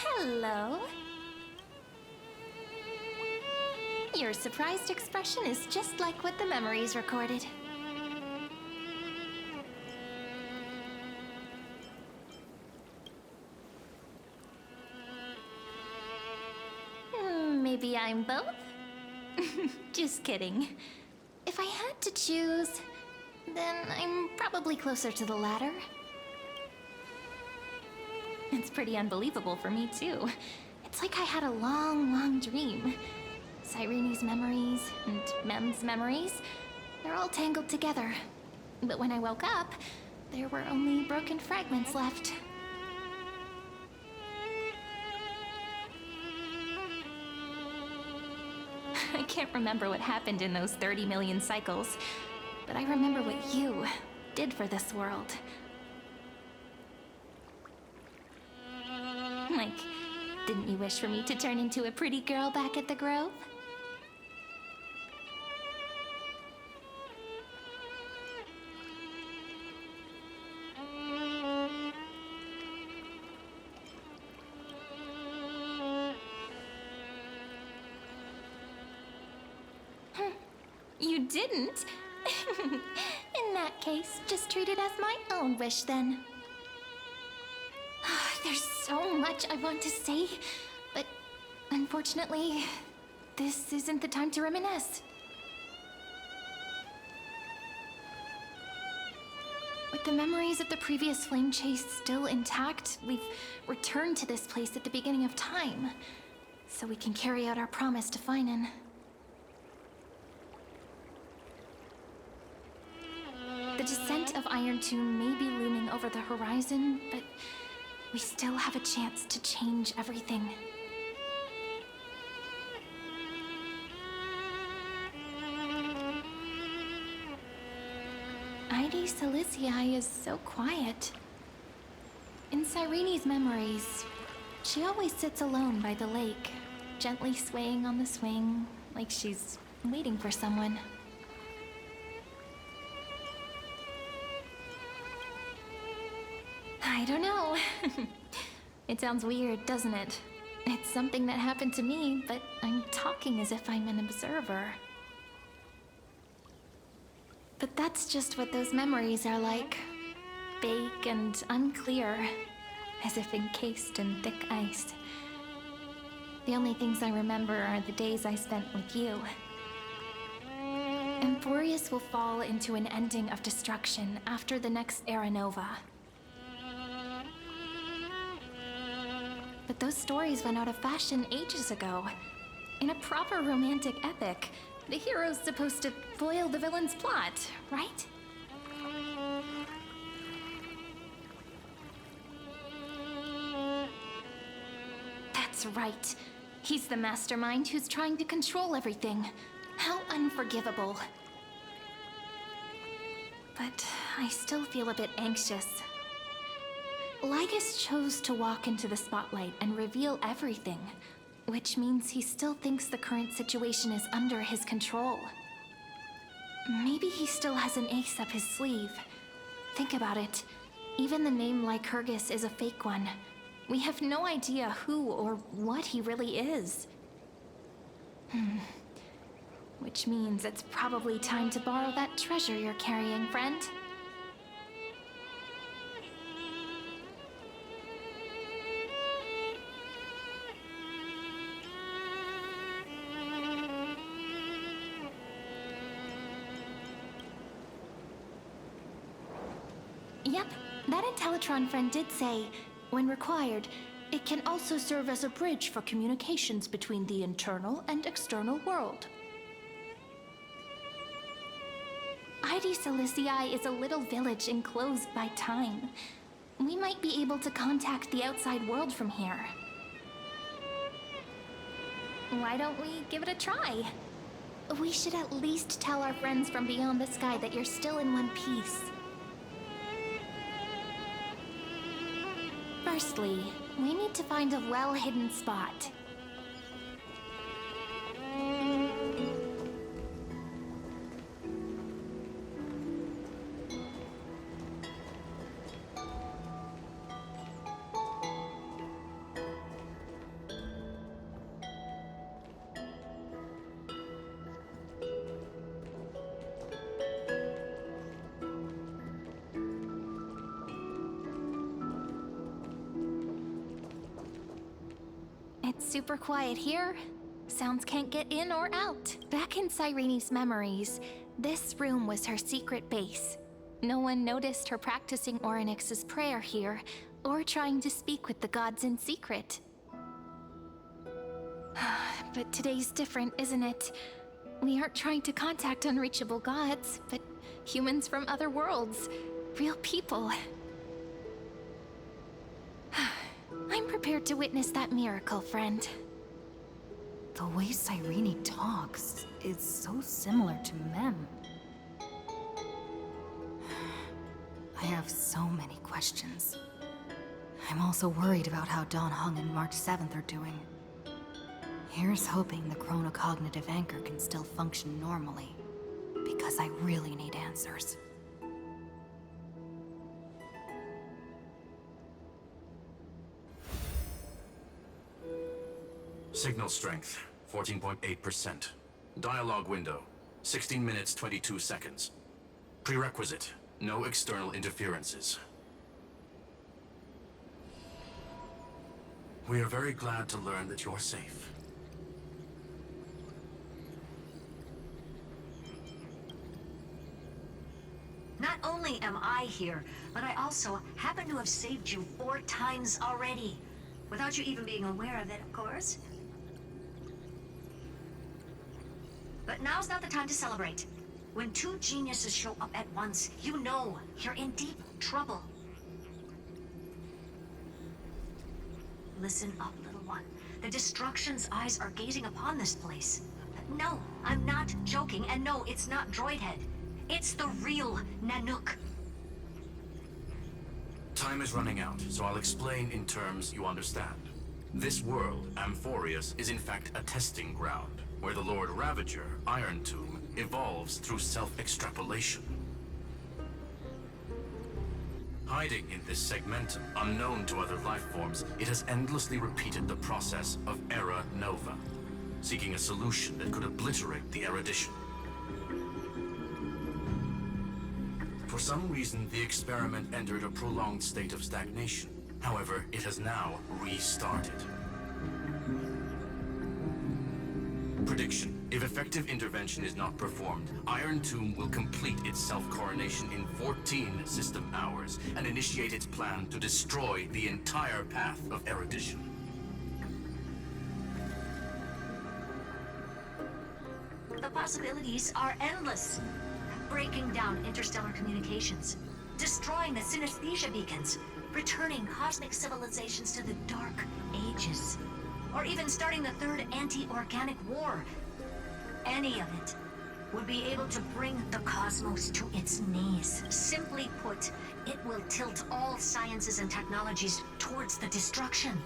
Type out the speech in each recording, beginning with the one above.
Hello. Your surprised expression is just like what the memories recorded. Maybe I'm both? Just kidding. If I had to choose, then I'm probably closer to the latter. It's pretty unbelievable for me, too. It's like I had a long dream. Cyrene's memories and Mem's memories, they're all tangled together. But when I woke up, there were only broken fragments left. I can't remember what happened in those 30 million cycles, but I remember what you did for this world. Like, didn't you wish for me to turn into a pretty girl back at the Grove? You didn't? In that case, just treat it as my own wish then. There's so much I want to say, but unfortunately, this isn't the time to reminisce. With the memories of the previous flame chase still intact, we've returned to this place at the beginning of time, so we can carry out our promise to Finan. The descent of Iron Tomb may be looming over the horizon, but we still have a chance to change everything. Ide Silicii is so quiet. In Cyrene's memories, she always sits alone by the lake, gently swaying on the swing, like she's waiting for someone. I don't know. It sounds weird, doesn't it? It's something that happened to me, but I'm talking as if I'm an observer. But that's just what those memories are like. Vague and unclear, as if encased in thick ice. The only things I remember are the days I spent with you. Emporius will fall into an ending of destruction after the next Era Nova. But those stories went out of fashion ages ago. In a proper romantic epic, the hero's supposed to foil the villain's plot, right? That's right. He's the mastermind who's trying to control everything. How unforgivable. But I still feel a bit anxious. Lygus chose to walk into the spotlight and reveal everything, which means he still thinks the current situation is under his control. Maybe he still has an ace up his sleeve. Think about it. Even the name Lycurgus is a fake one. We have no idea who or what he really is. Which means it's probably time to borrow that treasure you're carrying, friend. Yep, that Intellitron friend did say, when required, it can also serve as a bridge for communications between the internal and external world. Ide Silicii is a little village enclosed by time. We might be able to contact the outside world from here. Why don't we give it a try? We should at least tell our friends from beyond the sky that you're still in one piece. Firstly, we need to find a well-hidden spot. super quiet here. Sounds can't get in or out. Back in Cyrene's memories, this room was her secret base. No one noticed her practicing Orynyx's prayer here, or trying to speak with the gods in secret. But today's different, isn't it? We aren't trying to contact unreachable gods, but humans from other worlds. Real people. I'm prepared to witness that miracle, friend. The way Cyrene talks is so similar to Mem. I have so many questions. I'm also worried about how Dan Heng and March 7th are doing. Here's hoping the chronocognitive anchor can still function normally, because I really need answers. Signal strength, 14.8%. Dialogue window, 16 minutes 22 seconds. Prerequisite, no external interferences. We are very glad to learn that you're safe. Not only am I here, but I also happen to have saved you 4 times already. Without you even being aware of it, of course. But now's not the time to celebrate. When 2 geniuses show up at once, you know you're in deep trouble. Listen up, little one. The Destruction's eyes are gazing upon this place. No, I'm not joking, and no, it's not Droidhead. It's the real Nanook. Time is running out, so I'll explain in terms you understand. This world, Amphorius, is in fact a testing ground, where the Lord Ravager, Iron Tomb, evolves through self-extrapolation. Hiding in this segmentum, unknown to other life forms, it has endlessly repeated the process of Era Nova, seeking a solution that could obliterate the erudition. For some reason, the experiment entered a prolonged state of stagnation. However, it has now restarted. Prediction. If effective intervention is not performed, Iron Tomb will complete its self-coronation in 14 system hours and initiate its plan to destroy the entire path of erudition. The possibilities are endless. Breaking down interstellar communications, destroying the synesthesia beacons, returning cosmic civilizations to the Dark Ages, or even starting the third anti-organic war. Any of it would be able to bring the cosmos to its knees. Simply put, it will tilt all sciences and technologies towards the destruction.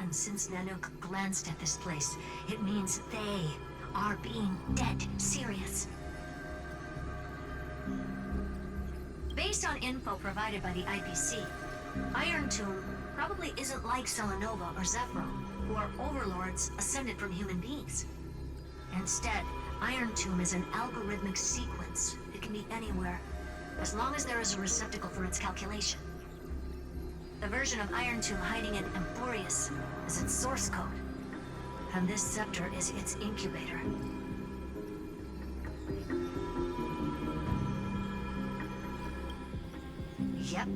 And since Nanook glanced at this place, it means they are being dead serious. Based on info provided by the IPC, Iron Tomb probably isn't like Selenova or Zephyro, who are overlords ascended from human beings. Instead, Iron Tomb is an algorithmic sequence. It can be anywhere, as long as there is a receptacle for its calculation. The version of Iron Tomb hiding in Amphorius is its source code, and this scepter is its incubator. Yep.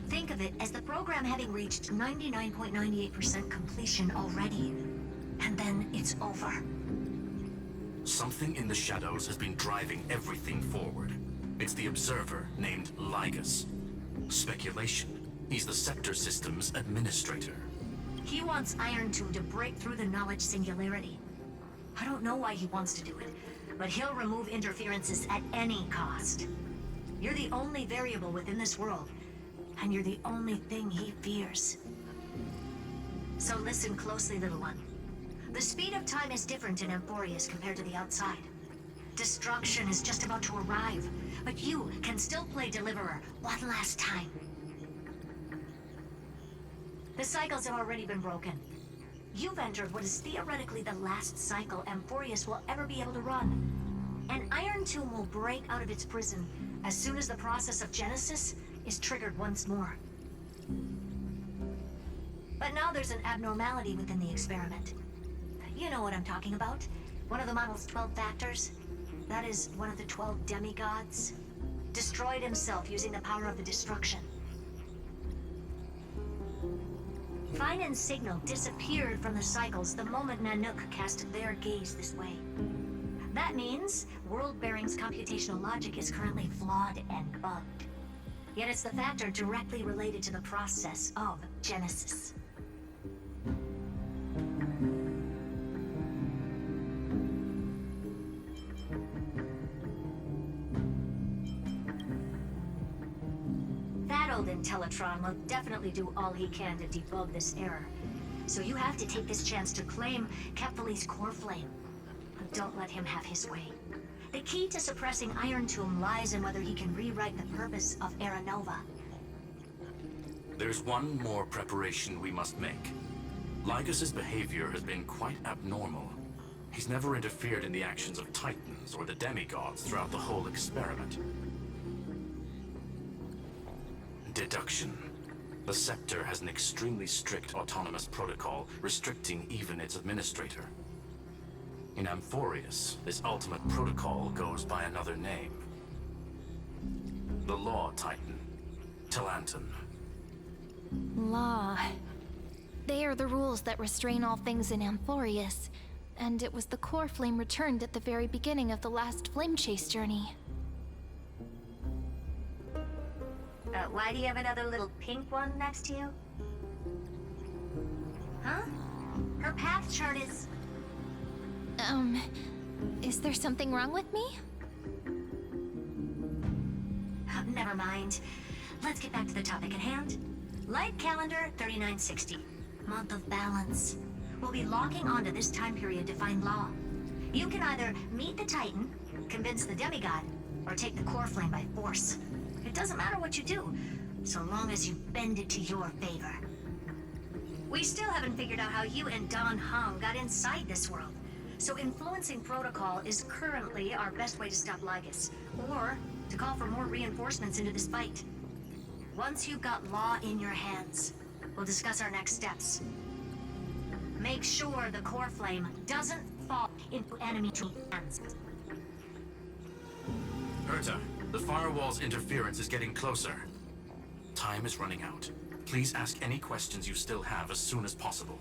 Think of it as the program having reached 99.98% completion already. And then it's over. Something in the shadows has been driving everything forward. It's the observer named Lygus. Speculation. He's the Scepter System's administrator. He wants Iron Tomb to break through the knowledge singularity. I don't know why he wants to do it, but he'll remove interferences at any cost. You're the only variable within this world, and you're the only thing he fears. So listen closely, little one. The speed of time is different in Amphorius compared to the outside. Destruction is just about to arrive, but you can still play Deliverer one last time. The cycles have already been broken. You've entered what is theoretically the last cycle Amphorius will ever be able to run. And Iron Tomb will break out of its prison as soon as the process of Genesis is triggered once more. But now there's an abnormality within the experiment. You know what I'm talking about. One of the model's 12 factors. That is one of the 12 demigods. Destroyed himself using the power of the destruction. Fine and Signal disappeared from the cycles the moment Nanook cast their gaze this way. That means World Bearing's computational logic is currently flawed and bugged. Yet it's the factor directly related to the process of Genesis. That old Intellitron will definitely do all he can to debug this error. So you have to take this chance to claim Kephal's core flame. But don't let him have his way. The key to suppressing Iron Tomb lies in whether he can rewrite the purpose of Era Nova. There's one more preparation we must make. Lycus's behavior has been quite abnormal. He's never interfered in the actions of Titans or the demigods throughout the whole experiment. Deduction. The Scepter has an extremely strict autonomous protocol restricting even its administrator. In Amphorius, this ultimate protocol goes by another name. The Law Titan, Talanton. Law. They are the rules that restrain all things in Amphorius, and it was the core flame returned at the very beginning of the last flame chase journey. Why do you have another little pink one next to you? Huh? Her path chart is... Is there something wrong with me? Never mind. Let's get back to the topic at hand. Light calendar 3960. Month of balance. We'll be locking onto this time period to find Law. You can either meet the Titan, convince the demigod, or take the core flame by force. It doesn't matter what you do, so long as you bend it to your favor. We still haven't figured out how you and Don Hung got inside this world. So influencing protocol is currently our best way to stop Lycus, or to call for more reinforcements into this fight. Once you've got Law in your hands, we'll discuss our next steps. Make sure the core flame doesn't fall into enemy hands. Herta, the firewall's interference is getting closer. Time is running out. Please ask any questions you still have as soon as possible.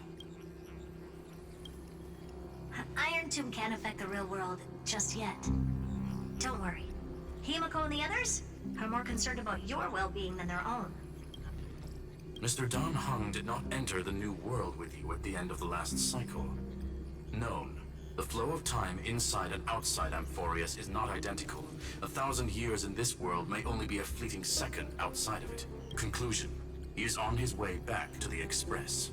Iron Tomb can't affect the real world just yet. Don't worry. Himiko and the others are more concerned about your well-being than their own. Mr. Don Hung did not enter the new world with you at the end of the last cycle. Known. The flow of time inside and outside Amphorius is not identical. 1,000 years in this world may only be a fleeting second outside of it. Conclusion. He is on his way back to the Express.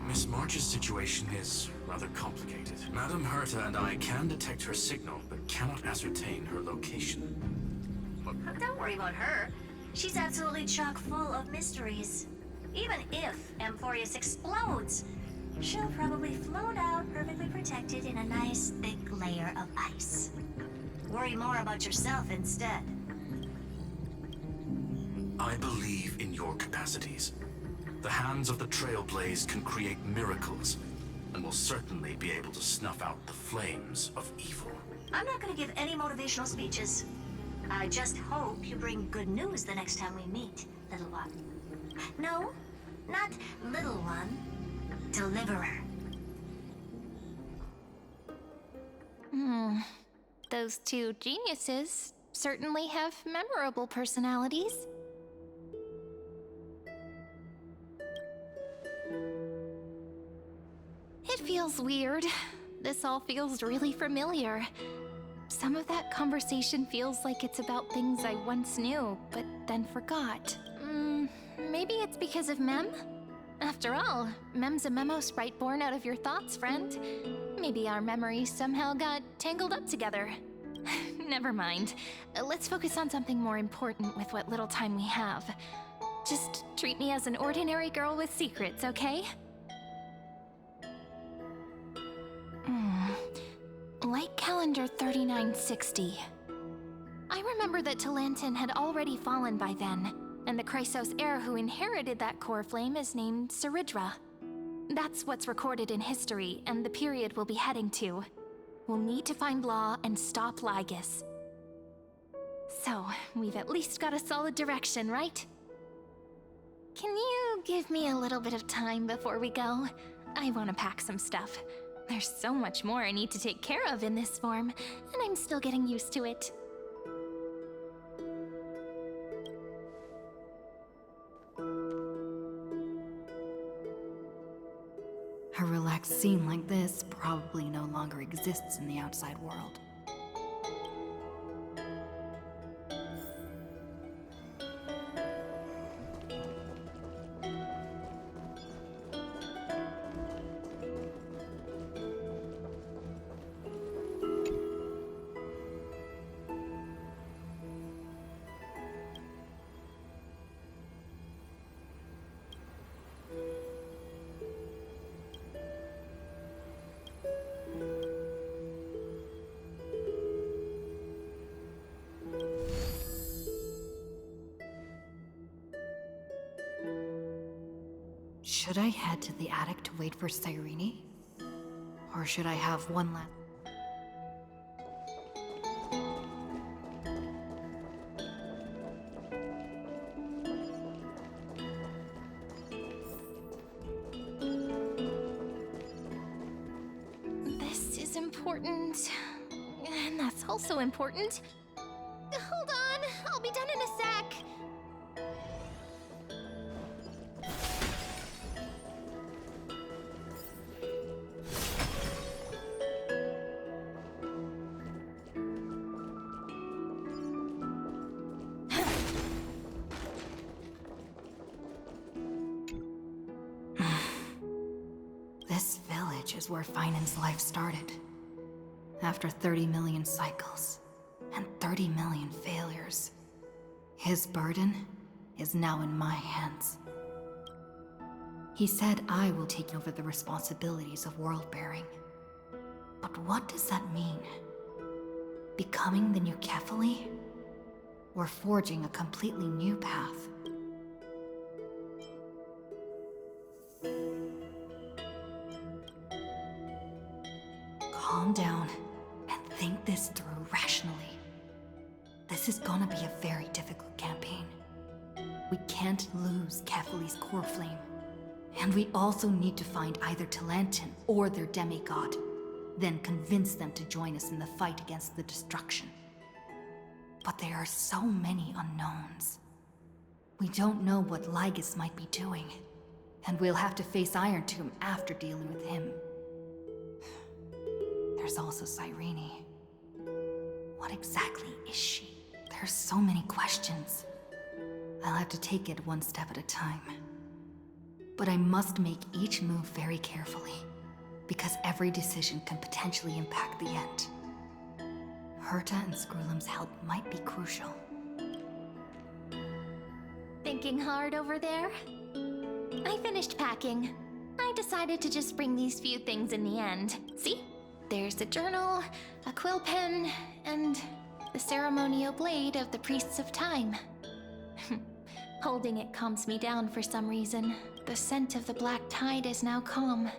Miss March's situation is rather complicated. Madame Herta and I can detect her signal, but cannot ascertain her location. Don't worry about her. She's absolutely chock full of mysteries. Even if Amphorius explodes, she'll probably float out perfectly protected in a nice thick layer of ice. Worry more about yourself instead. I believe in your capacities. The hands of the Trailblaze can create miracles, and will certainly be able to snuff out the flames of evil. I'm not going to give any motivational speeches. I just hope you bring good news the next time we meet, little one. No, not little one. Deliverer. Those two geniuses certainly have memorable personalities. It feels weird. This all feels really familiar. Some of that conversation feels like it's about things I once knew, but then forgot. Maybe it's because of Mem? After all, Mem's a memo sprite born out of your thoughts, friend. Maybe our memories somehow got tangled up together. Never mind. Let's focus on something more important with what little time we have. Just treat me as an ordinary girl with secrets, okay? Light calendar 3960. I remember that Talanton had already fallen by then, and the Chrysos heir who inherited that core flame is named Saridra. That's what's recorded in history, and the period we'll be heading to. We'll need to find Law and stop Lygus. So, we've at least got a solid direction, right? Can you give me a little bit of time before we go? I want to pack some stuff. There's so much more I need to take care of in this form, and I'm still getting used to it. A relaxed scene like this probably no longer exists in the outside world. Should I head to the attic to wait for Cyrene? Or should I have one last... This is important. And that's also important. Hold on, I'll be done in a sec. This village is where Finan's life started. After 30 million cycles and 30 million failures, his burden is now in my hands. He said I will take over the responsibilities of world-bearing. But what does that mean? Becoming the new Kefali? Or forging a completely new path? Calm down and think this through rationally. This is gonna be a very difficult campaign. We can't lose Kefali's core flame. And we also need to find either Talantin or their demigod, then convince them to join us in the fight against the destruction. But there are so many unknowns. We don't know what Lygus might be doing, and we'll have to face Iron Tomb after dealing with him. There's also Cyrene. What exactly is she? There's so many questions. I'll have to take it one step at a time. But I must make each move very carefully, because every decision can potentially impact the end. Herta and Screwlum's help might be crucial. Thinking hard over there? I finished packing. I decided to just bring these few things in the end. See? There's a journal, a quill pen, and the ceremonial blade of the Priests of Time. Holding it calms me down for some reason. The scent of the black tide is now calm.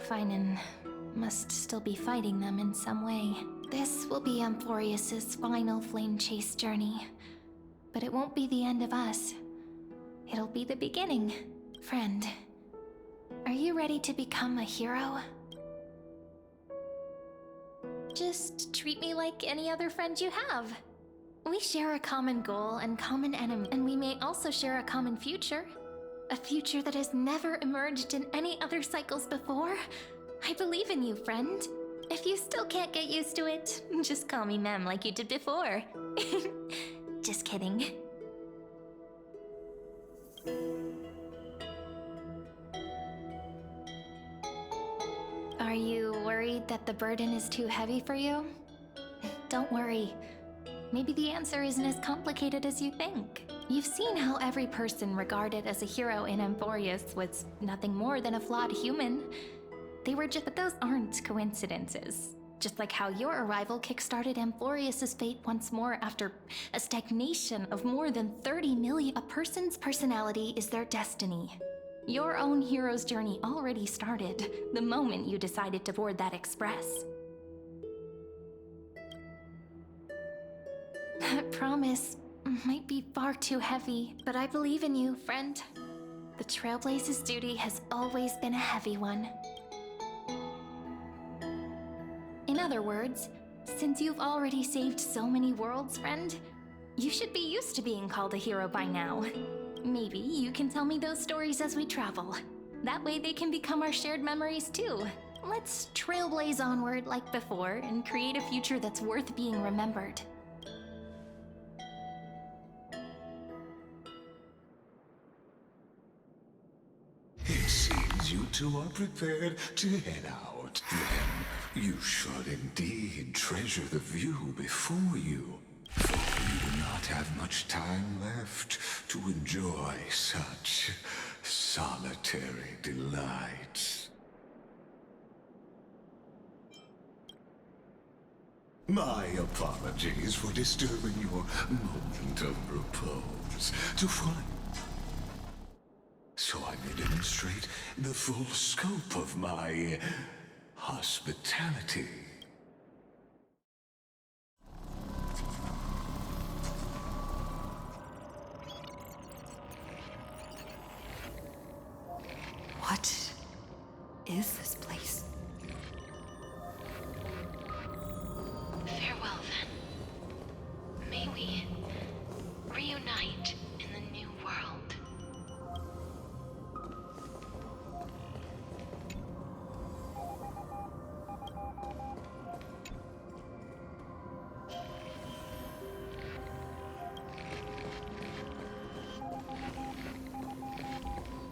Finan must still be fighting them in some way. This will be Amphorius's final flame chase journey. But it won't be the end of us. It'll be the beginning. Friend, are you ready to become a hero? Just treat me like any other friend you have. We share a common goal and common enemy, and we may also share a common future. A future that has never emerged in any other cycles before. I believe in you, friend. If you still can't get used to it, just call me Mem like you did before. Just kidding. Are you worried that the burden is too heavy for you? Don't worry. Maybe the answer isn't as complicated as you think. You've seen how every person regarded as a hero in Amphorius was nothing more than a flawed human. But those aren't coincidences. Just like how your arrival kickstarted Amphorius's fate once more after a stagnation of more than 30 million. A person's personality is their destiny. Your own hero's journey already started the moment you decided to board that express. That promise might be far too heavy, but I believe in you, friend. The Trailblaze's duty has always been a heavy one. In other words, since you've already saved so many worlds, friend, you should be used to being called a hero by now. Maybe you can tell me those stories as we travel. That way they can become our shared memories too. Let's trailblaze onward like before and create a future that's worth being remembered. It seems you two are prepared to head out. Then you should indeed treasure the view before you, for you do not have much time left to enjoy such solitary delights. My apologies for disturbing your moment of repose. So I may demonstrate the full scope of my hospitality. What is this place? Farewell then. May we reunite in the new world.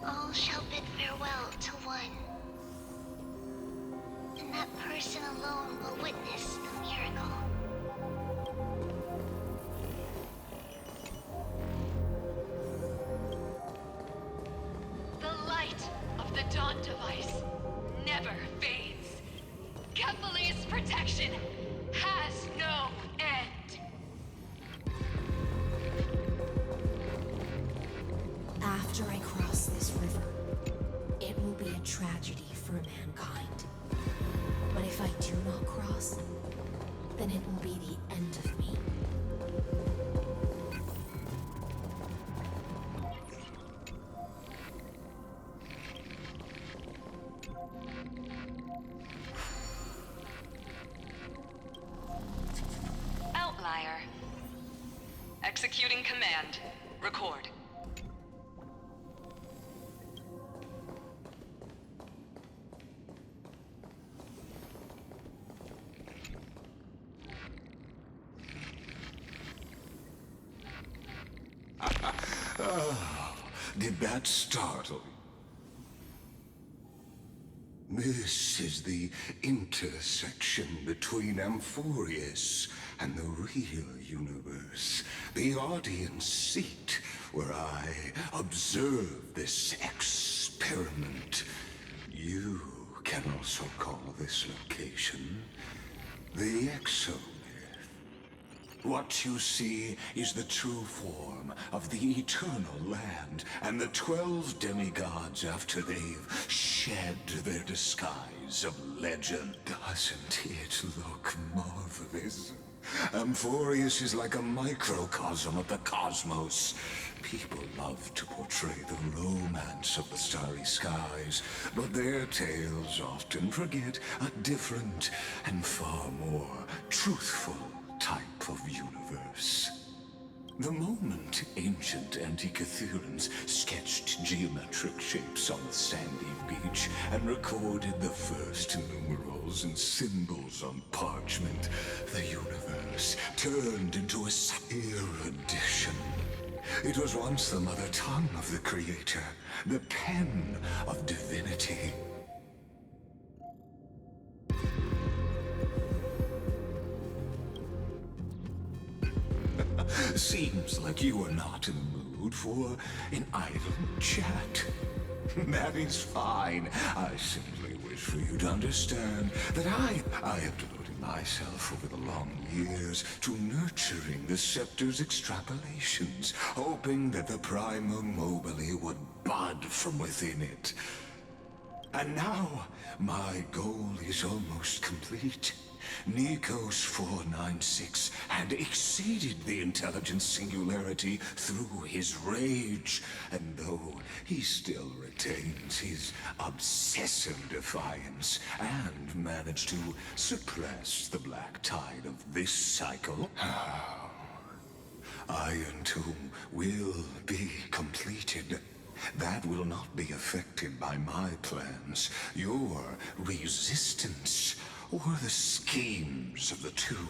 All shall bid farewell to one, and that person alone will witness the miracle. The light of the Dawn device never fades. Kephal's protection has no end. After I cross this river, it will be a tragedy for mankind. But if I do not cross, then it will be the end of me. Outlier. Executing command. Record. Did that startle you? This is the intersection between Amphorius and the real universe. The audience seat where I observe this experiment. You can also call this location the Exomyth. What you see is the true form of the eternal land and the 12 demigods after they've shed their disguise of legend. Doesn't it look marvelous? Amphorius is like a microcosm of the cosmos. People love to portray the romance of the starry skies, but their tales often forget a different and far more truthful type of universe. The moment ancient Antikytherans sketched geometric shapes on the sandy beach and recorded the first numerals and symbols on parchment, the universe turned into a erudition. It was once the mother tongue of the Creator, the pen of divinity. Seems like you are not in the mood for an idle chat. That is fine. I simply wish for you to understand that I am devoting myself over the long years to nurturing the scepter's extrapolations, hoping that the primal mobile would bud from within it. And now, my goal is almost complete. Nikos 496 had exceeded the intelligence singularity through his rage, and though he still retains his obsessive defiance and managed to suppress the black tide of this cycle, Iron Tomb will be completed. That will not be affected by my plans, your resistance, or the schemes of the two.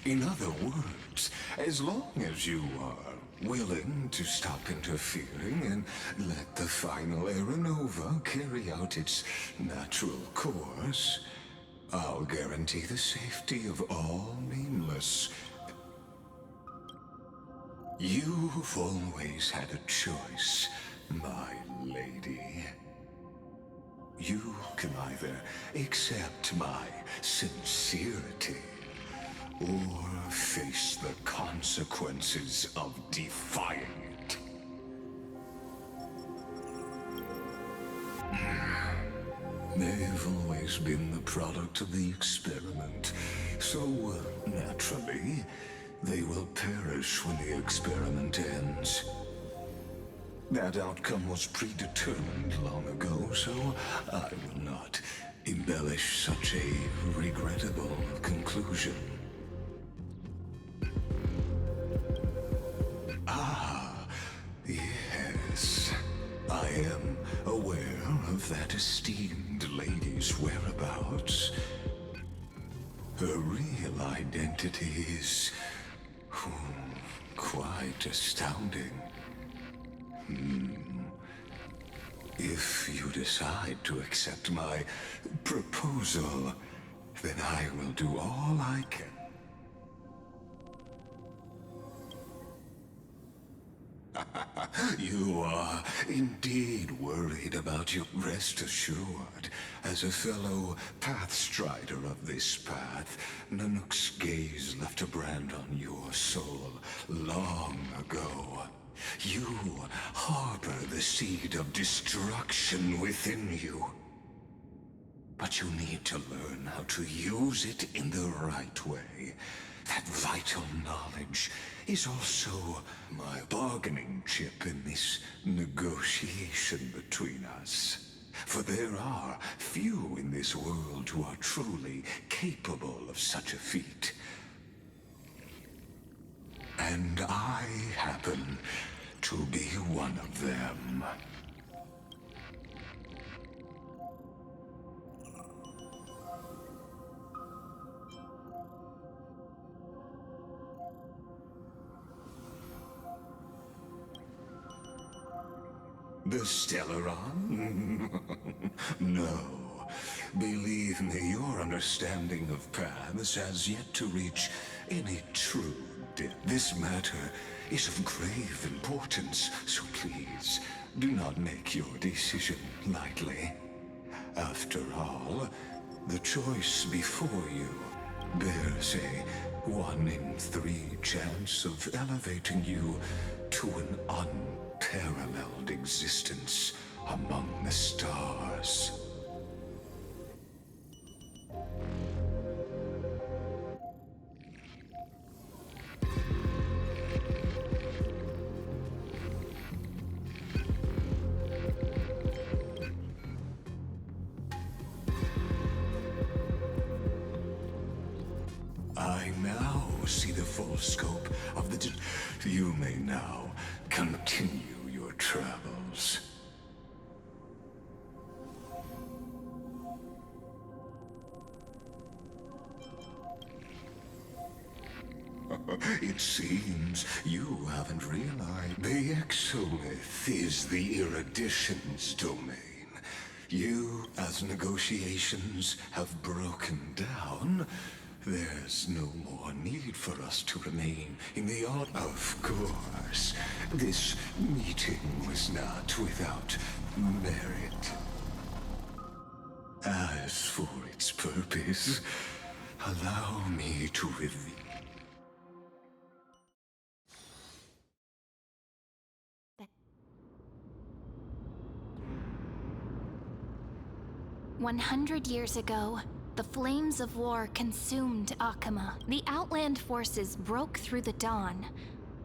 In other words, as long as you are willing to stop interfering and let the final Aeronova carry out its natural course, I'll guarantee the safety of all nameless. You've always had a choice, my lady. You can either accept my sincerity or face the consequences of defying it. They've always been the product of the experiment, so naturally, they will perish when the experiment ends. That outcome was predetermined long ago, so I will not embellish such a regrettable conclusion. Ah, yes. I am aware of that esteemed lady's whereabouts. Her real identity is quite astounding. If you decide to accept my proposal, then I will do all I can. You are indeed worried about you. Rest assured, as a fellow pathstrider of this path, Nanook's gaze left a brand on your soul long ago. You harbor the seed of destruction within you. But you need to learn how to use it in the right way. That vital knowledge is also my bargaining chip in this negotiation between us. For there are few in this world who are truly capable of such a feat. And I happen to be one of them. The Stellaron? No. Believe me, your understanding of paths has yet to reach any true depth. This matter is of grave importance, so please, do not make your decision lightly. After all, the choice before you bears a 1 in 3 chance of elevating you to an unparalleled existence among the stars. I now see the full scope of the... You may now continue your travels. It seems you haven't realized the Exolith is the Erudition's domain. You, as negotiations have broken down, there's no more need for us to remain in the odd. Of course, this meeting was not without merit. As for its purpose, Allow me to reveal. 100 years ago, the flames of war consumed Akama. The Outland forces broke through the dawn.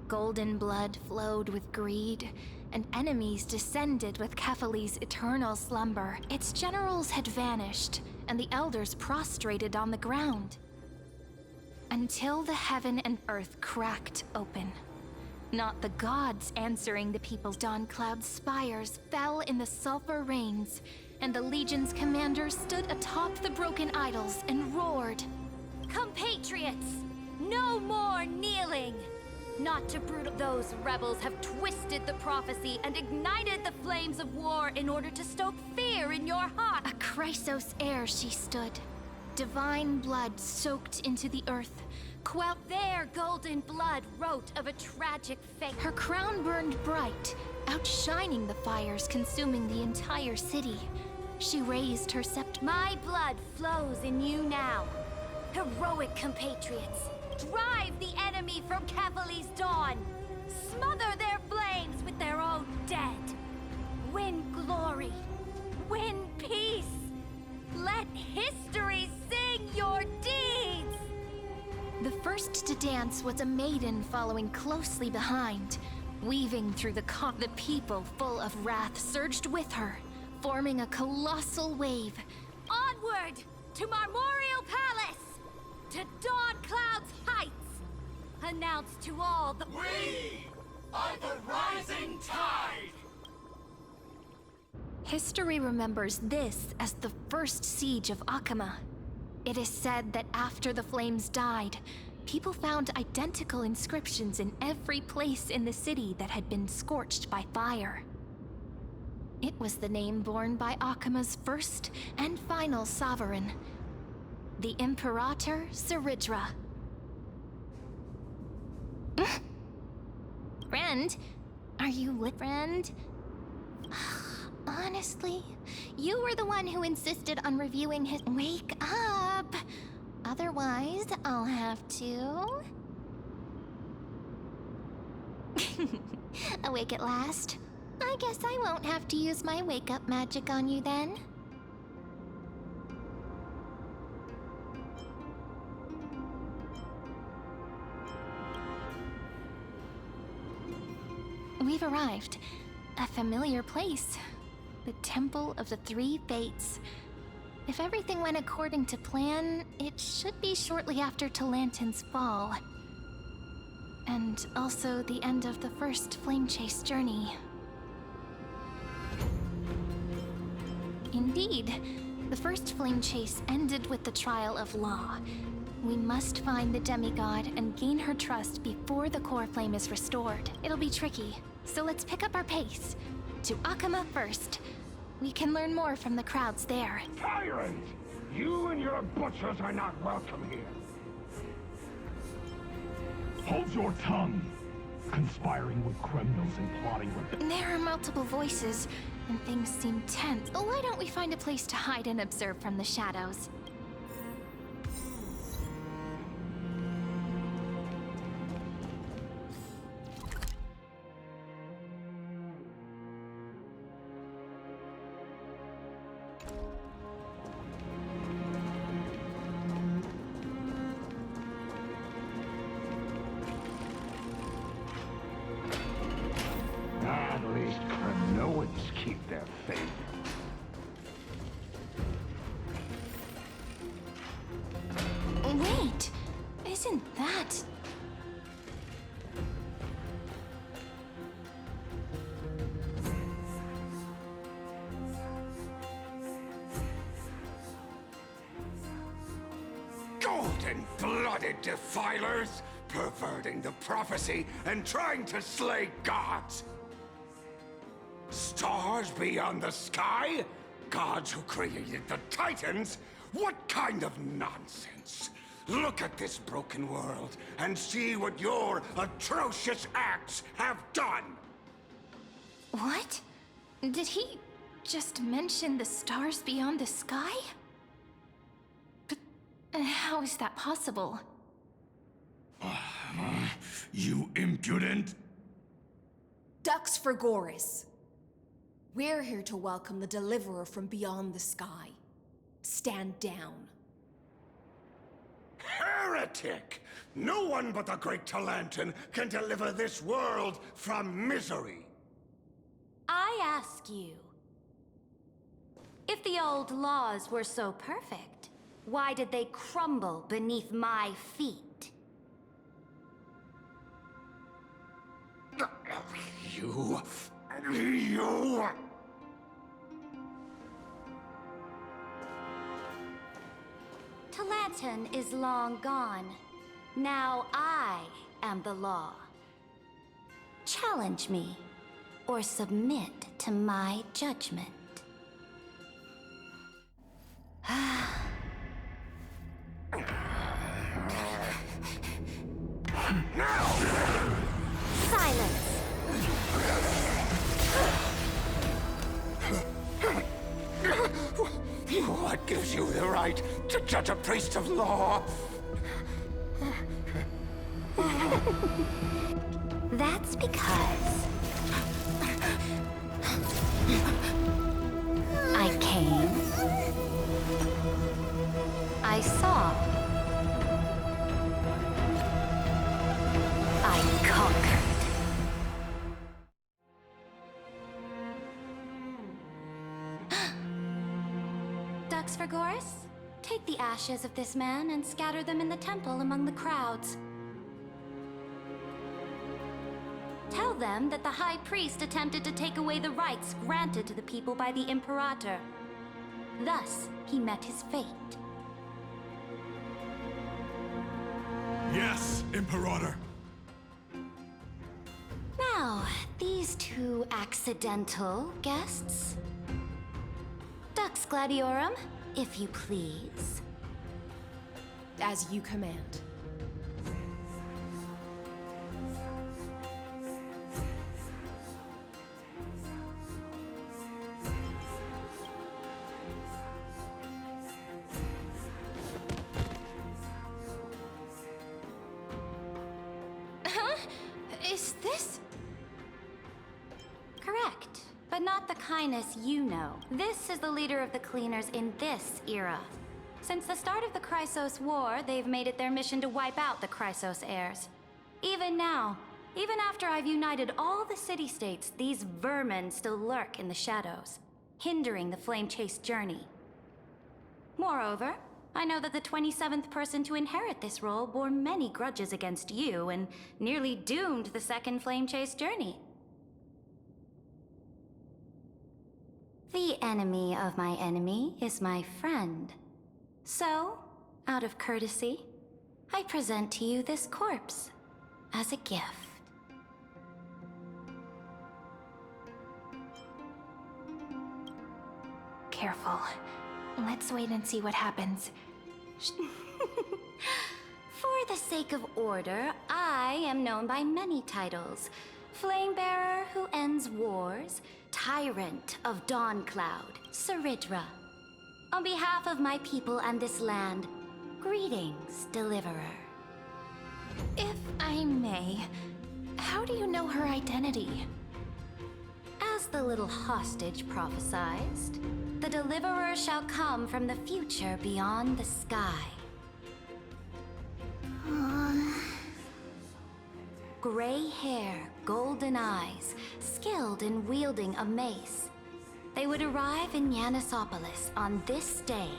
Golden blood flowed with greed, and enemies descended with Kefali's eternal slumber. Its generals had vanished, and the elders prostrated on the ground. Until the heaven and earth cracked open. Not the gods answering the people's dawn cloud spires fell in the sulfur rains, and the Legion's commanders stood atop the broken idols and roared. Compatriots, no more kneeling! Not to brutal, those rebels have twisted the prophecy and ignited the flames of war in order to stoke fear in your heart. A Chrysos heir she stood, divine blood soaked into the earth. Their golden blood wrote of a tragic fate. Her crown burned bright, outshining the fires consuming the entire city. She raised her scepter. My blood flows in you now. Heroic compatriots, drive the enemy from Kefali's dawn. Smother their flames with their own dead. Win glory. Win peace. Let history sing your deeds. The first to dance was a maiden following closely behind. Weaving through the people full of wrath surged with her, forming a colossal wave. Onward to Marmorial Palace, to Dawn Cloud's heights. Announce to all the— We are the rising tide! History remembers this as the first siege of Akama. It is said that after the flames died, people found identical inscriptions in every place in the city that had been scorched by fire. It was the name borne by Akama's first and final sovereign, the Imperator Siridra. Friend? Are you lit, friend? Honestly, you were the one who insisted on reviewing his— Wake up! Otherwise, I'll have to— Awake at last? I guess I won't have to use my wake-up magic on you then. We've arrived. A familiar place. The Temple of the Three Fates. If everything went according to plan, it should be shortly after Talantin's fall. And also the end of the first Flame Chase journey. Indeed, the first Flame Chase ended with the trial of Law. We must find the demigod and gain her trust before the core flame is restored. It'll be tricky, so let's pick up our pace. To Akama first. We can learn more from the crowds there. Tyrant! You and your butchers are not welcome here. Hold your tongue! Conspiring with criminals and plotting with— There are multiple voices, and things seem tense. Why don't we find a place to hide and observe from the shadows? At least Kranoans keep their faith. Wait! Isn't that... Golden-blooded defilers, perverting the prophecy and trying to slay gods. Stars beyond the sky? Gods who created the Titans? What kind of nonsense? Look at this broken world and see what your atrocious acts have done! What? Did he just mention the stars beyond the sky? How is that possible? You impudent! Ducks for Goris. We're here to welcome the Deliverer from beyond the sky. Stand down. Heretic! No one but the Great Talantin can deliver this world from misery. I ask you, if the old laws were so perfect, why did they crumble beneath my feet? You... Talantin is long gone. Now I am the law. Challenge me, or submit to my judgment. Silence! What gives you the right to judge a priest of law? That's because I came, I saw, I conquered. Ducks for Goris? Take the ashes of this man and scatter them in the temple among the crowds. Tell them that the High Priest attempted to take away the rights granted to the people by the Imperator. Thus, he met his fate. Yes, Imperator. Now, these two accidental guests. Dux Gladiorum, if you please. As you command. Is this... Correct, but not the kindness you know. This is the leader of the Cleaners in this era. Since the start of the Chrysos War, they've made it their mission to wipe out the Chrysos heirs. Even now, even after I've united all the city-states, these vermin still lurk in the shadows, hindering the flame-chased journey. Moreover, I know that the 27th person to inherit this role bore many grudges against you and nearly doomed the second flame-chased journey. The enemy of my enemy is my friend. So, out of courtesy, I present to you this corpse as a gift. Careful. Let's wait and see what happens. For the sake of order, I am known by many titles. Flamebearer who ends wars, Tyrant of Dawncloud, Saridra. On behalf of my people and this land, greetings, Deliverer. If I may, how do you know her identity? As the little hostage prophesied, the Deliverer shall come from the future beyond the sky. Gray hair, golden eyes, skilled in wielding a mace. They would arrive in Yanisopolis on this day.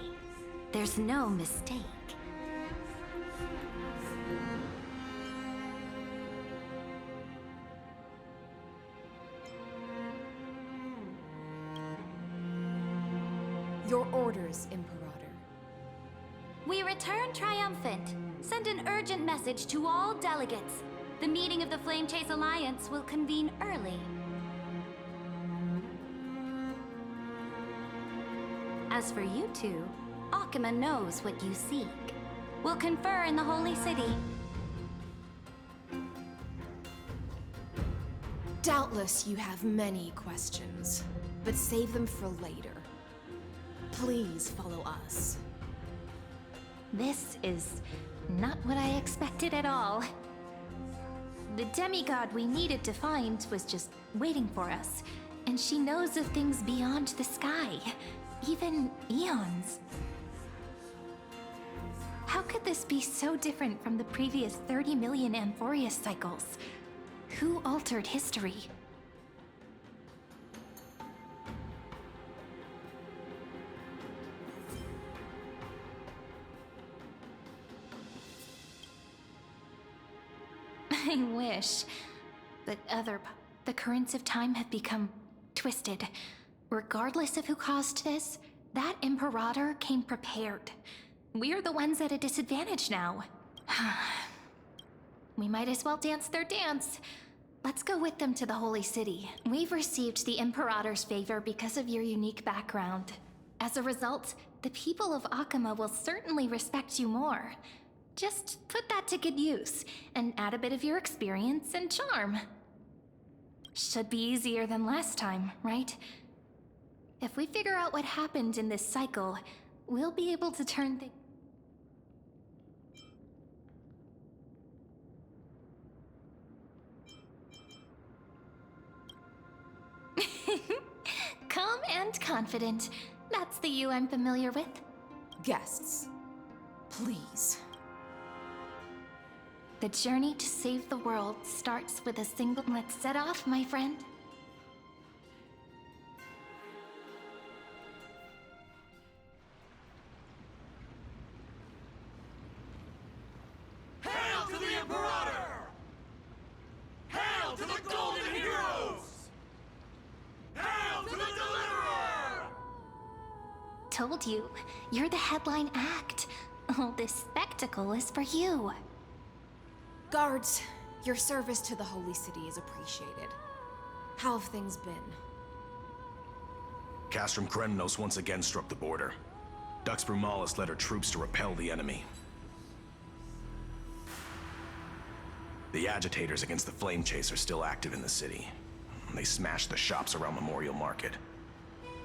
There's no mistake. Your orders, Imperator. We return triumphant. Send an urgent message to all delegates. The meeting of the Flame Chase Alliance will convene early. As for you two, Akima knows what you seek. We'll confer in the Holy City. Doubtless you have many questions, but save them for later. Please follow us. This is not what I expected at all. The demigod we needed to find was just waiting for us, and she knows of things beyond the sky, even eons. How could this be so different from the previous 30 million Amphorius cycles? Who altered history? I wish. But the currents of time have become twisted. Regardless of who caused this, that Imperator came prepared. We're the ones at a disadvantage now. We might as well dance their dance. Let's go with them to the Holy City. We've received the Imperator's favor because of your unique background. As a result, the people of Akama will certainly respect you more. Just put that to good use, and add a bit of your experience and charm. Should be easier than last time, right? If we figure out what happened in this cycle, we'll be able to turn things... Calm and confident. That's the you I'm familiar with. Guests, please. The journey to save the world starts with a single... Let's set off, my friend. Hail to the Imperator! Hail to the Golden Heroes! Hail to the Deliverer! Told you, you're the headline act. All this spectacle is for you. Guards, your service to the Holy City is appreciated. How have things been? Castrum Kremnos once again struck the border. Dux Brumalis led her troops to repel the enemy. The agitators against the Flame Chase are still active in the city. They smashed the shops around Memorial Market.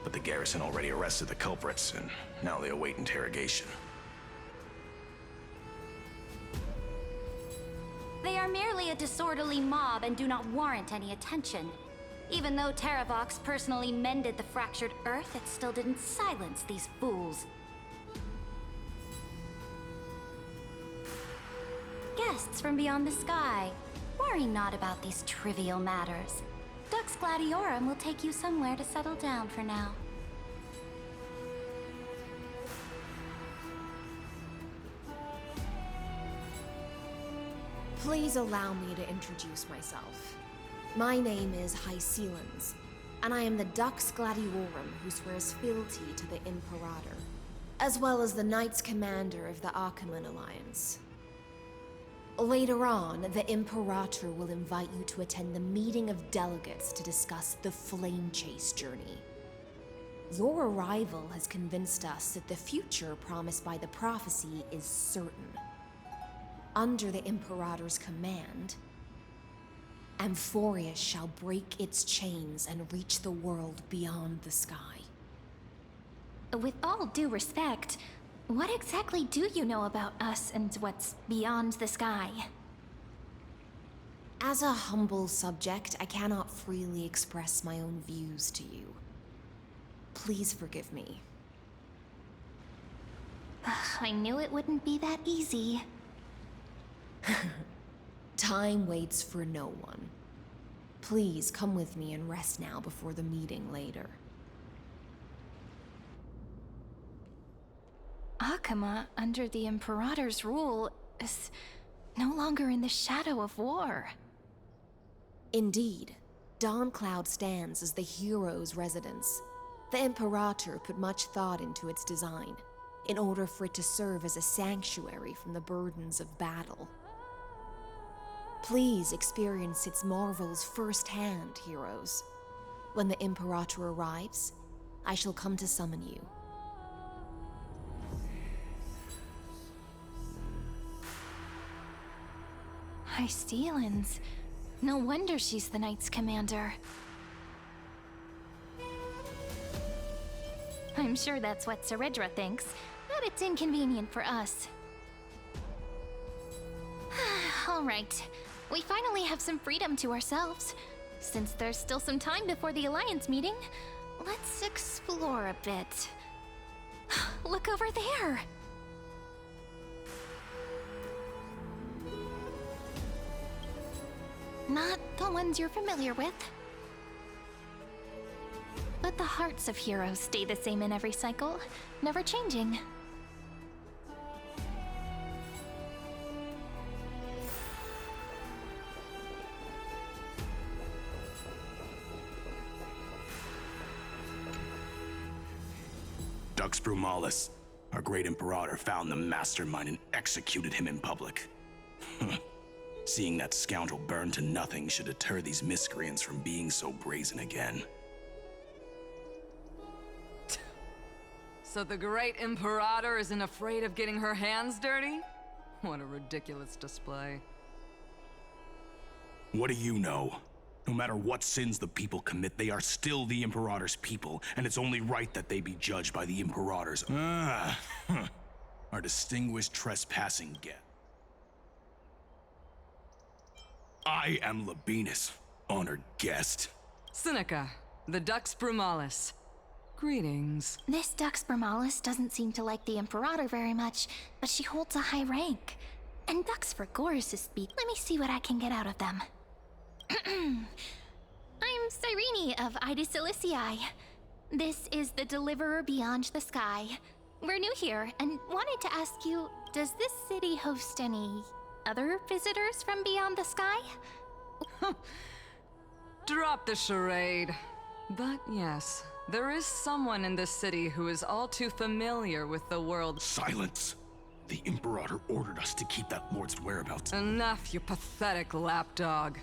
But the garrison already arrested the culprits, and now they await interrogation. They are merely a disorderly mob and do not warrant any attention. Even though Terravox personally mended the fractured Earth, it still didn't silence these fools. Guests from beyond the sky, worry not about these trivial matters. Dux Gladiorum will take you somewhere to settle down for now. Please allow me to introduce myself. My name is Hycelans, and I am the Dux Gladiorum who swears fealty to the Imperator, as well as the Knights Commander of the Achaemen Alliance. Later on, the Imperator will invite you to attend the meeting of delegates to discuss the Flame Chase journey. Your arrival has convinced us that the future promised by the prophecy is certain. Under the Imperator's command, Amphorius shall break its chains and reach the world beyond the sky. With all due respect, what exactly do you know about us and what's beyond the sky? As a humble subject, I cannot freely express my own views to you. Please forgive me. I knew it wouldn't be that easy. Time waits for no one. Please come with me and rest now before the meeting later. Akama, under the Imperator's rule, is no longer in the shadow of war. Indeed, Dawncloud stands as the hero's residence. The Imperator put much thought into its design, in order for it to serve as a sanctuary from the burdens of battle. Please experience its marvels firsthand, heroes. When the Imperator arrives, I shall come to summon you. Hycelans. No wonder she's the Knights Commander. I'm sure that's what Seredra thinks, but it's inconvenient for us. Alright, we finally have some freedom to ourselves. Since there's still some time before the Alliance meeting, let's explore a bit. Look over there! Not the ones you're familiar with. But the hearts of heroes stay the same in every cycle, never changing. Dux Brumalis, our great Imperator, found the mastermind and executed him in public. Seeing that scoundrel burn to nothing should deter these miscreants from being so brazen again. So the great Imperator isn't afraid of getting her hands dirty? What a ridiculous display. What do you know? No matter what sins the people commit, they are still the Imperator's people, and it's only right that they be judged by the Imperator's our distinguished trespassing guest. I am Labinas, honored guest. Seneca, the Dux Brumalis. Greetings. This Dux Brumalis doesn't seem to like the Imperator very much, but she holds a high rank. And Dux Frigoris to speak. Let me see what I can get out of them. I'm Cyrene of Ida Cilicii. This is the Deliverer Beyond the Sky. We're new here and wanted to ask you, does this city host any other visitors from beyond the sky? Drop the charade. But yes, there is someone in this city who is all too familiar with the world. Silence! The Imperator ordered us to keep that lord's whereabouts. Enough, you pathetic lapdog.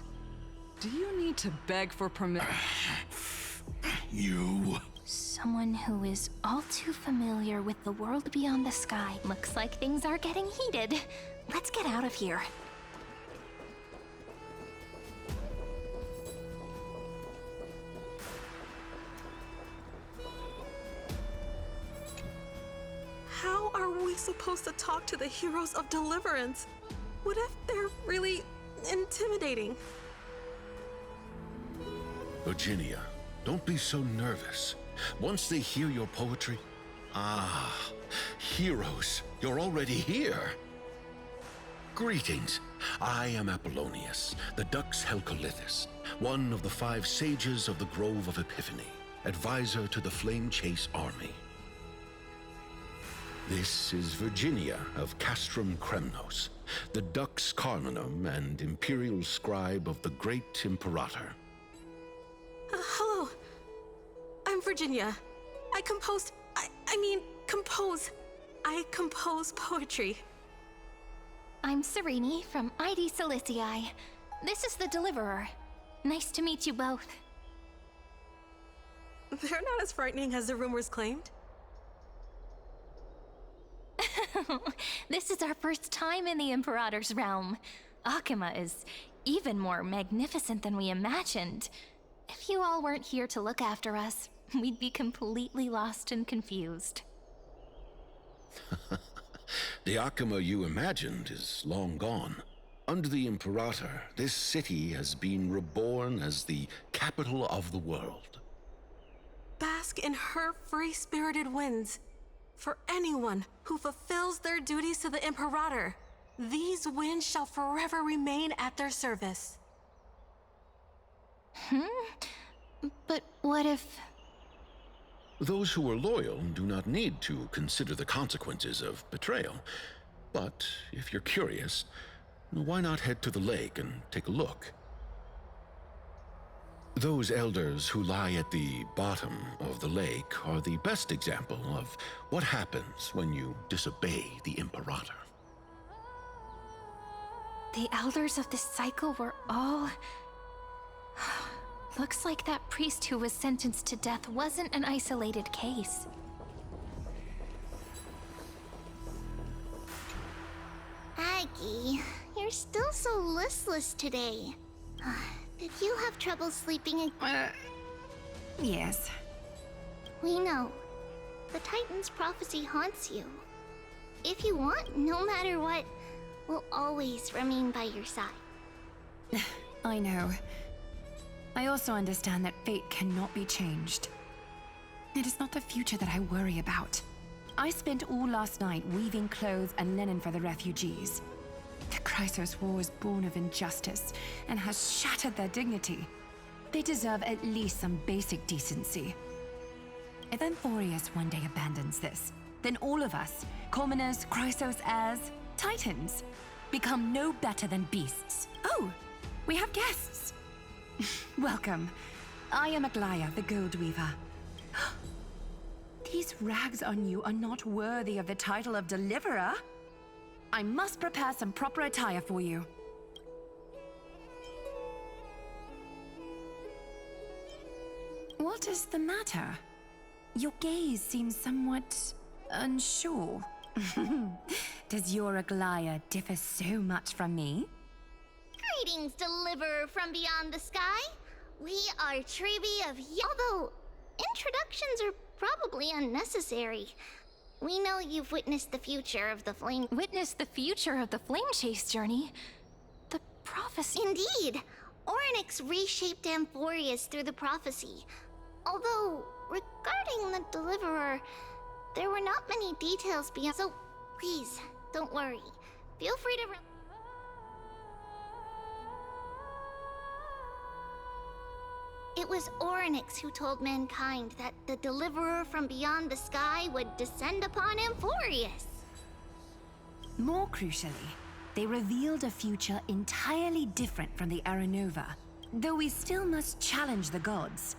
Do you need to beg for permission? You... Someone who is all too familiar with the world beyond the sky. Looks like things are getting heated. Let's get out of here. How are we supposed to talk to the heroes of Deliverance? What if they're really intimidating? Virginia, don't be so nervous. Once they hear your poetry... Ah, heroes, you're already here. Greetings. I am Apollonius, the Dux Helcolithus, one of the 5 sages of the Grove of Epiphany, advisor to the Flame Chase army. This is Virginia of Castrum Kremnos, the Dux Carminum and imperial scribe of the great Imperator. Hello. I'm Virginia. I compose poetry. I'm Cyrene from Ida Cilicii. This is the Deliverer. Nice to meet you both. They're not as frightening as the rumors claimed. This is our first time in the Imperator's realm. Akima is even more magnificent than we imagined. If you all weren't here to look after us, we'd be completely lost and confused. The Akima you imagined is long gone. Under the Imperator, this city has been reborn as the capital of the world. Bask in her free-spirited winds. For anyone who fulfills their duties to the Imperator, these winds shall forever remain at their service. But what if... Those who are loyal do not need to consider the consequences of betrayal. But if you're curious, why not head to the lake and take a look? Those elders who lie at the bottom of the lake are the best example of what happens when you disobey the Imperator. The elders of this cycle were all... Looks like that priest who was sentenced to death wasn't an isolated case. Aggie, you're still so listless today. Did you have trouble sleeping? Yes. We know. The Titan's prophecy haunts you. If you want, no matter what, will always remain by your side. I know. I also understand that fate cannot be changed. It is not the future that I worry about. I spent all last night weaving clothes and linen for the refugees. The Chrysos War was born of injustice and has shattered their dignity. They deserve at least some basic decency. If Amphorius one day abandons this, then all of us, commoners, Chrysos heirs, titans, become no better than beasts. Oh, we have guests. Welcome. I am Aglaya, the Gold Weaver. These rags on you are not worthy of the title of Deliverer. I must prepare some proper attire for you. What is the matter? Your gaze seems somewhat unsure. Does your Aglaya differ so much from me? Greetings, Deliverer from beyond the sky. We are Treeby of although introductions are probably unnecessary. We know you've witnessed the future of the flame. Witnessed the future of the flame chase journey? The prophecy. Indeed! Orynyx reshaped Amphorius through the prophecy. Although, regarding the Deliverer, there were not many details beyond. So, please, don't worry. Feel free to. It was Orynyx who told mankind that the Deliverer from beyond the sky would descend upon Amphorius. More crucially, they revealed a future entirely different from the Aranova, though we still must challenge the gods.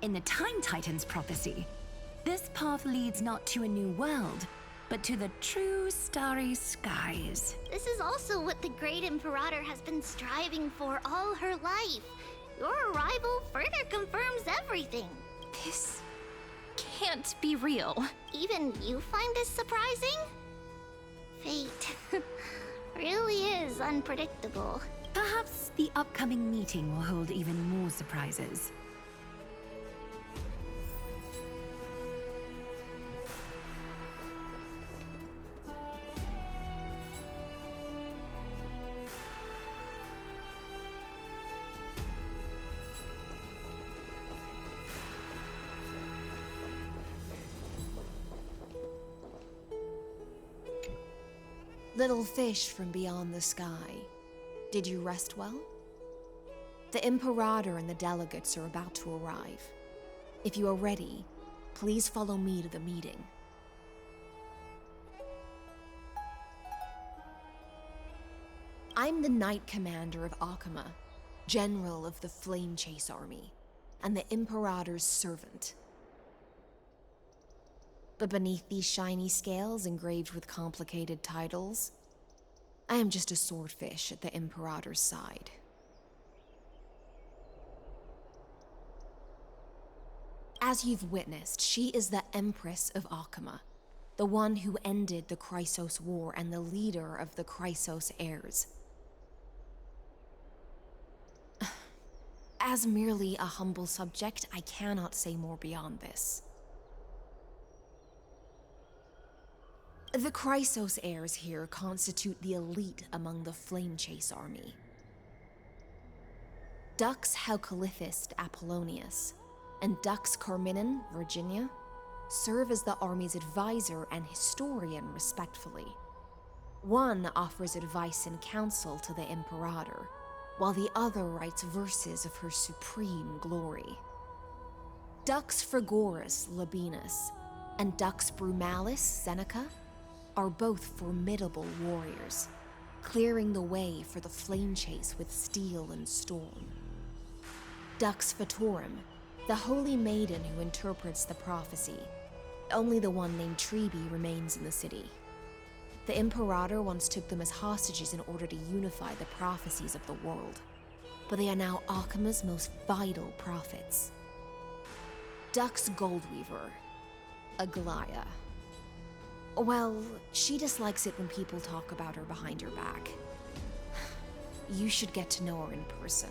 In the Time Titan's prophecy, this path leads not to a new world, but to the true starry skies. This is also what the Great Imperator has been striving for all her life. Your arrival further confirms everything. This can't be real. Even you find this surprising? Fate really is unpredictable. Perhaps the upcoming meeting will hold even more surprises. Little fish from beyond the sky, did you rest well? The Imperator and the delegates are about to arrive. If you are ready, please follow me to the meeting. I'm the Knight Commander of Akama, General of the Flame Chase Army, and the Imperator's servant. But beneath these shiny scales engraved with complicated titles, I am just a swordfish at the Imperator's side. As you've witnessed, she is the Empress of Akama, the one who ended the Chrysos War and the leader of the Chrysos heirs. As merely a humble subject, I cannot say more beyond this. The Chrysos heirs here constitute the elite among the Flame Chase army. Dux Haucalithist Apollonius and Dux Carminin, Virginia, serve as the army's advisor and historian respectfully. One offers advice and counsel to the Imperator, while the other writes verses of her supreme glory. Dux Frigoris Labienus and Dux Brumalis Seneca are both formidable warriors, clearing the way for the flame chase with steel and storm. Dux Fatorum, the holy maiden who interprets the prophecy. Only the one named Treeby remains in the city. The Imperator once took them as hostages in order to unify the prophecies of the world, but they are now Akama's most vital prophets. Dux Goldweaver, Aglaya. Well, she dislikes it when people talk about her behind her back. You should get to know her in person.